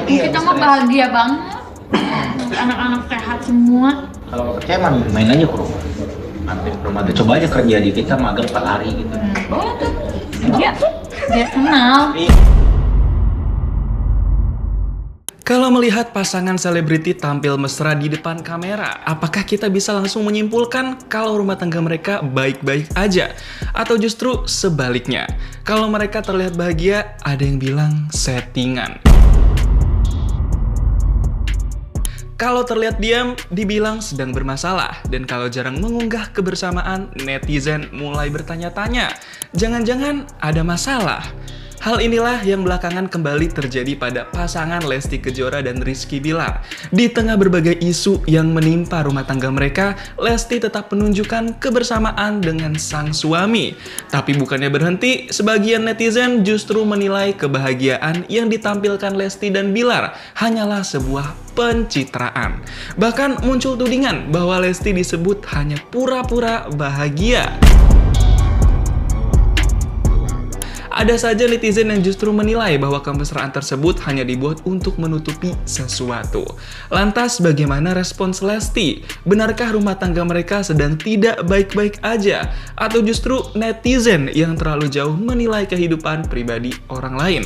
Kita mah bahagia banget. Anak-anak sehat semua. Kalau nggak percaya main aja ke rumah. Mampir ke rumah. Coba aja kerja di kita magang 4 hari gitu. Oh tuh. Dia kenal. Kalau melihat pasangan selebriti tampil mesra di depan kamera, apakah kita bisa langsung menyimpulkan kalau rumah tangga mereka baik-baik aja? Atau justru sebaliknya, kalau mereka terlihat bahagia, ada yang bilang settingan. Kalau terlihat diam, dibilang sedang bermasalah. Dan kalau jarang mengunggah kebersamaan, netizen mulai bertanya-tanya, jangan-jangan ada masalah? Hal inilah yang belakangan kembali terjadi pada pasangan Lesti Kejora dan Rizky Bilar. Di tengah berbagai isu yang menimpa rumah tangga mereka, Lesti tetap menunjukkan kebersamaan dengan sang suami. Tapi bukannya berhenti, sebagian netizen justru menilai kebahagiaan yang ditampilkan Lesti dan Bilar hanyalah sebuah pencitraan. Bahkan muncul tudingan bahwa Lesti disebut hanya pura-pura bahagia. Ada saja netizen yang justru menilai bahwa kemesraan tersebut hanya dibuat untuk menutupi sesuatu. Lantas bagaimana respons Lesti? Benarkah rumah tangga mereka sedang tidak baik-baik aja? Atau justru netizen yang terlalu jauh menilai kehidupan pribadi orang lain?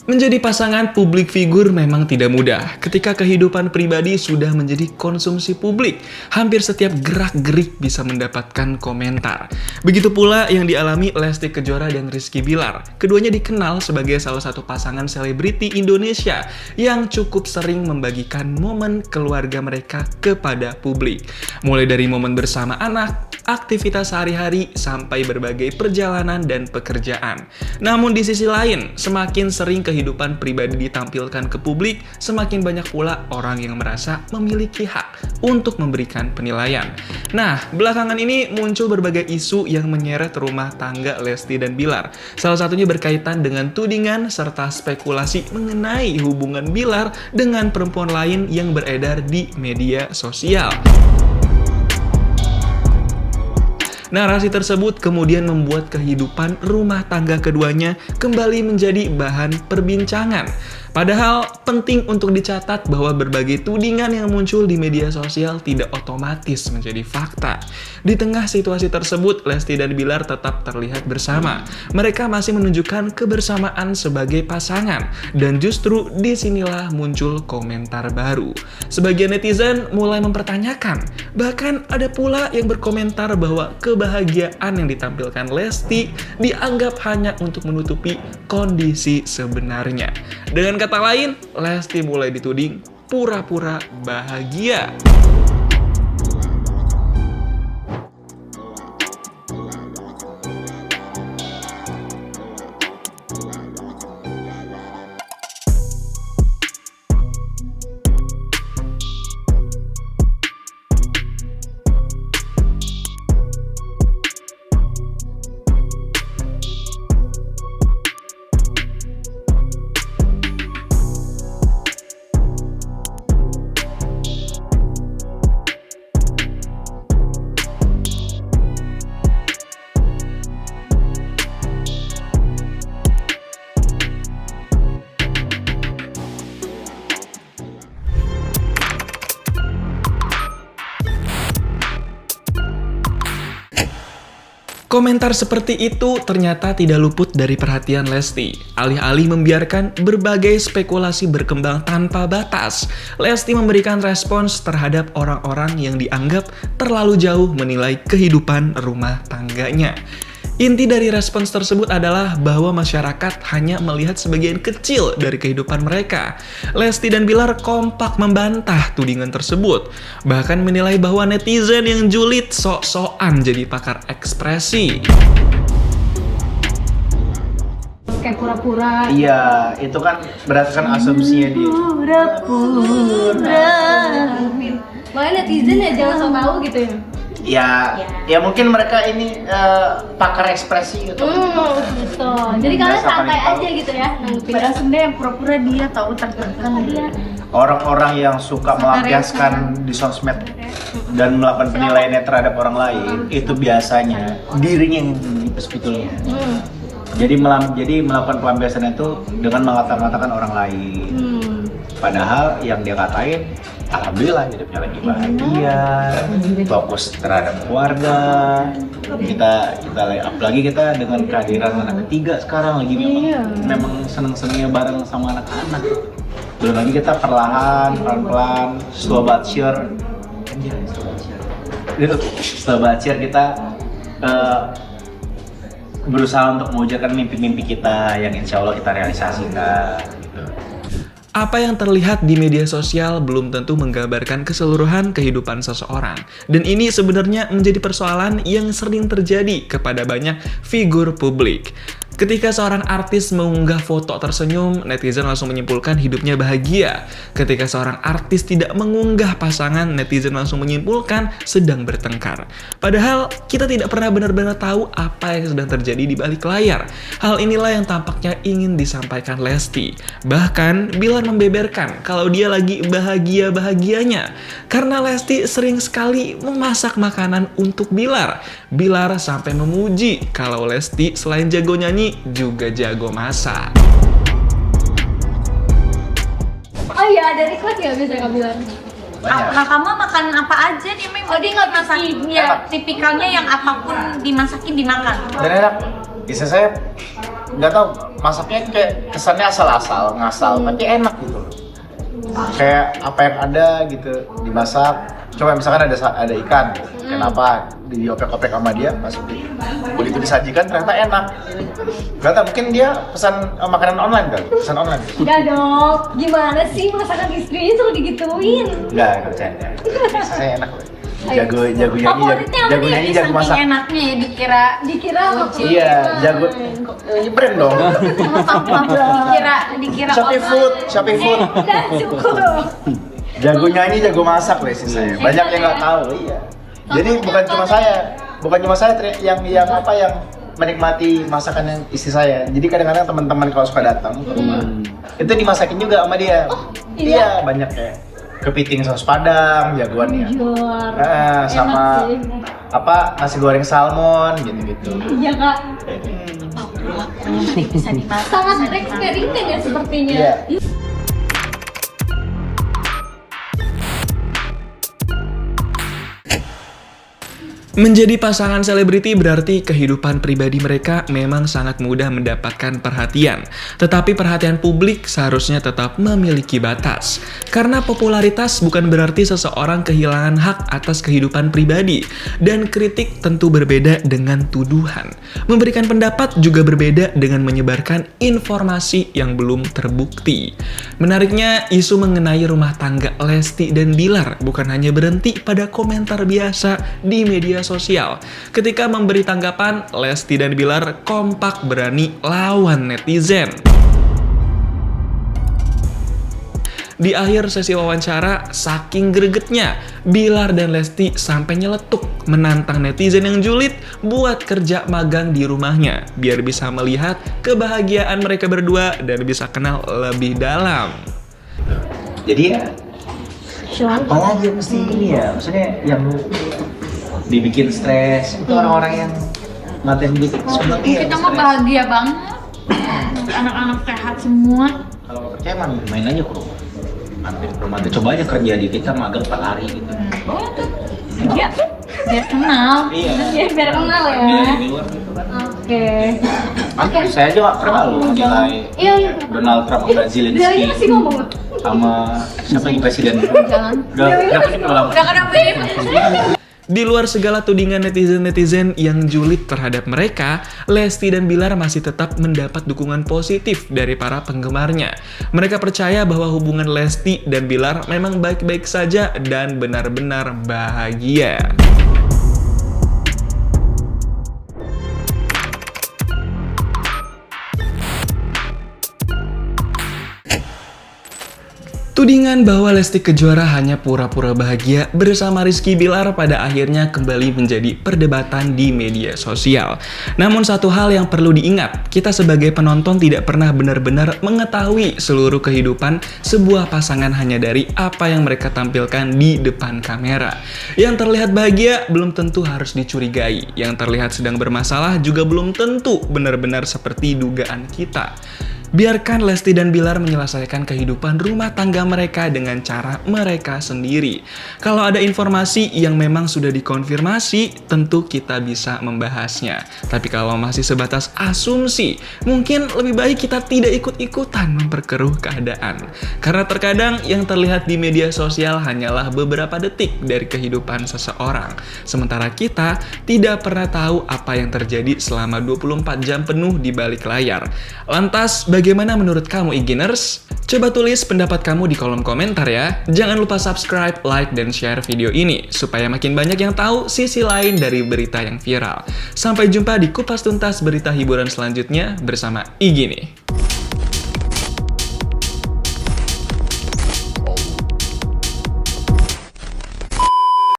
Menjadi pasangan publik figur memang tidak mudah. Ketika kehidupan pribadi sudah menjadi konsumsi publik, hampir setiap gerak-gerik bisa mendapatkan komentar. Begitu pula yang dialami Lesti Kejora dan Rizky Bilar. Keduanya dikenal sebagai salah satu pasangan selebriti Indonesia yang cukup sering membagikan momen keluarga mereka kepada publik. Mulai dari momen bersama anak, aktivitas sehari-hari, sampai berbagai perjalanan dan pekerjaan. Namun di sisi lain, semakin sering kehidupan pribadi ditampilkan ke publik, semakin banyak pula orang yang merasa memiliki hak untuk memberikan penilaian. Nah, belakangan ini muncul berbagai isu yang menyeret rumah tangga Lesti dan Bilar. Salah satunya berkaitan dengan tudingan serta spekulasi mengenai hubungan Bilar dengan perempuan lain yang beredar di media sosial. Narasi tersebut kemudian membuat kehidupan rumah tangga keduanya kembali menjadi bahan perbincangan. Padahal penting untuk dicatat bahwa berbagai tudingan yang muncul di media sosial tidak otomatis menjadi fakta. Di tengah situasi tersebut, Lesti dan Bilar tetap terlihat bersama. Mereka masih menunjukkan kebersamaan sebagai pasangan. Dan justru disinilah muncul komentar baru. Sebagian netizen mulai mempertanyakan. Bahkan ada pula yang berkomentar bahwa kebahagiaan yang ditampilkan Lesti dianggap hanya untuk menutupi kondisi sebenarnya. Dengan kata lain, Lesti mulai dituding pura-pura bahagia. Komentar seperti itu ternyata tidak luput dari perhatian Lesti. Alih-alih membiarkan berbagai spekulasi berkembang tanpa batas, Lesti memberikan respons terhadap orang-orang yang dianggap terlalu jauh menilai kehidupan rumah tangganya. Inti dari respons tersebut adalah bahwa masyarakat hanya melihat sebagian kecil dari kehidupan mereka. Lesti dan Bilar kompak membantah tudingan tersebut, bahkan menilai bahwa netizen yang julid sok-sokan jadi pakar ekspresi. Kayak pura-pura. Iya, itu kan berdasarkan asumsinya dia. Pura-pura. Makanya netizen ya jangan sok tahu gitu ya. Ya mungkin mereka ini pakar ekspresi gitu. Betul. Jadi kalian Merasa santai paling tahu. aja gitu ya. Padahal sebenarnya yang pura-pura dia tahu tertekan dia. Orang-orang yang suka melampiaskan di sosmed dan melakukan penilaiannya terhadap orang lain itu biasanya dirinya yang sebetulnya. Jadi melakukan pelampiasan itu dengan mengata-ngatakan orang lain. Padahal yang dia katain, alhamdulillah hidupnya lagi bahagia, fokus terhadap keluarga. Kita apalagi kita dengan kehadiran anak ketiga sekarang lagi memang seneng-senengnya bareng sama anak-anak. Belum lagi kita pelan-pelan, slow but sure. Slow but sure kita berusaha untuk mewujudkan mimpi-mimpi kita yang insya Allah kita realisasikan. Gitu. Apa yang terlihat di media sosial belum tentu menggambarkan keseluruhan kehidupan seseorang. Dan ini sebenarnya menjadi persoalan yang sering terjadi kepada banyak figur publik. Ketika seorang artis mengunggah foto tersenyum, netizen langsung menyimpulkan hidupnya bahagia. Ketika seorang artis tidak mengunggah pasangan, netizen langsung menyimpulkan sedang bertengkar. Padahal kita tidak pernah benar-benar tahu apa yang sedang terjadi di balik layar. Hal inilah yang tampaknya ingin disampaikan Lesti. Bahkan Bilar membeberkan kalau dia lagi bahagia-bahagianya. Karena Lesti sering sekali memasak makanan untuk Bilar. Bilar sampai memuji kalau Lesti selain jago nyanyi juga jago masak. Oh iya, ada request nggak biasanya Kak Bilar? Kak Kama makan apa aja dia memang. Oh, dia nggak masak. picky. Ya, tipikalnya yang apapun dimasakin dimakan. Dan enak. Istri saya nggak tahu masaknya kayak kesannya asal-asal, ngasal, tapi enak gitu. Kayak apa yang ada gitu dimasak. Coba misalkan ada ikan, kenapa diopek-opek sama dia, masukin. Begitu disajikan ternyata enak. Gak tau, mungkin dia pesan makanan online kan? Pesan online. Enggak dong, gimana sih masakan istrinya selalu digituin? Enggak bercanda. Istri saya enak loh. Jago nyanyi, Favoritnya apa jago nih? nyanyi, jago masak. Saking enaknya ya Dikira Iya, jago. Brand dong. dikira Shopee Food. Dan cukup. Jago nyanyi, jago masak loh istri saya. Banyak yang nggak tahu, iya. Jadi bukan cuma saya yang menikmati masakan yang istri saya. Jadi kadang-kadang teman-teman kalau suka datang ke rumah, itu dimasakin juga sama dia. Iya? Banyak kayak kepiting saus padang, jagoannya. Sama nasi goreng salmon gitu-gitu. Iya Kak, bisa dimasak. sangat eksperimen ya sepertinya. Iya. Menjadi pasangan selebriti berarti kehidupan pribadi mereka memang sangat mudah mendapatkan perhatian. Tetapi perhatian publik seharusnya tetap memiliki batas. Karena popularitas bukan berarti seseorang kehilangan hak atas kehidupan pribadi. Dan kritik tentu berbeda dengan tuduhan. Memberikan pendapat juga berbeda dengan menyebarkan informasi yang belum terbukti. Menariknya, isu mengenai rumah tangga Lesti dan Bilar bukan hanya berhenti pada komentar biasa di media sosial. Ketika memberi tanggapan, Lesti dan Bilar kompak berani lawan netizen. Di akhir sesi wawancara, saking gregetnya, Bilar dan Lesti sampai nyeletuk menantang netizen yang julid buat kerja magang di rumahnya, biar bisa melihat kebahagiaan mereka berdua dan bisa kenal lebih dalam. Jadi ya, apalagi mesti ini ya, maksudnya yang dibikin stres itu orang-orang yang ngatain dikit sebenarnya. Kita mah bahagia banget. Anak-anak sehat semua. Kalau nggak percaya main aja ke rumah. Mampir ke rumah. Coba aja kerja di kita magang 4 hari gitu. Oh tuh. Iya. Biar kenal. Iya. Ya biar kenal ya. Di luar gitu kan. Oke. Saya aja nggak pernah loh nilai Iya. Donald Trump sama Zelensky Dia masih ngomong. sama siapa lagi presiden. Jalan. Udah Udah kena Di luar segala tudingan netizen-netizen yang julid terhadap mereka, Lesti dan Bilar masih tetap mendapat dukungan positif dari para penggemarnya. Mereka percaya bahwa hubungan Lesti dan Bilar memang baik-baik saja dan benar-benar bahagia. Tudingan bahwa Lesti Kejora hanya pura-pura bahagia bersama Rizky Bilar pada akhirnya kembali menjadi perdebatan di media sosial. Namun satu hal yang perlu diingat, kita sebagai penonton tidak pernah benar-benar mengetahui seluruh kehidupan sebuah pasangan hanya dari apa yang mereka tampilkan di depan kamera. Yang terlihat bahagia belum tentu harus dicurigai, yang terlihat sedang bermasalah juga belum tentu benar-benar seperti dugaan kita. Biarkan Lesti dan Bilar menyelesaikan kehidupan rumah tangga mereka dengan cara mereka sendiri. Kalau ada informasi yang memang sudah dikonfirmasi, tentu kita bisa membahasnya. Tapi kalau masih sebatas asumsi, mungkin lebih baik kita tidak ikut-ikutan memperkeruh keadaan. Karena terkadang yang terlihat di media sosial hanyalah beberapa detik dari kehidupan seseorang. Sementara kita tidak pernah tahu apa yang terjadi selama 24 jam penuh di balik layar. Lantas, bagaimana menurut kamu Iginers? Coba tulis pendapat kamu di kolom komentar ya. Jangan lupa subscribe, like, dan share video ini supaya makin banyak yang tahu sisi lain dari berita yang viral. Sampai jumpa di Kupas Tuntas berita hiburan selanjutnya bersama Igini.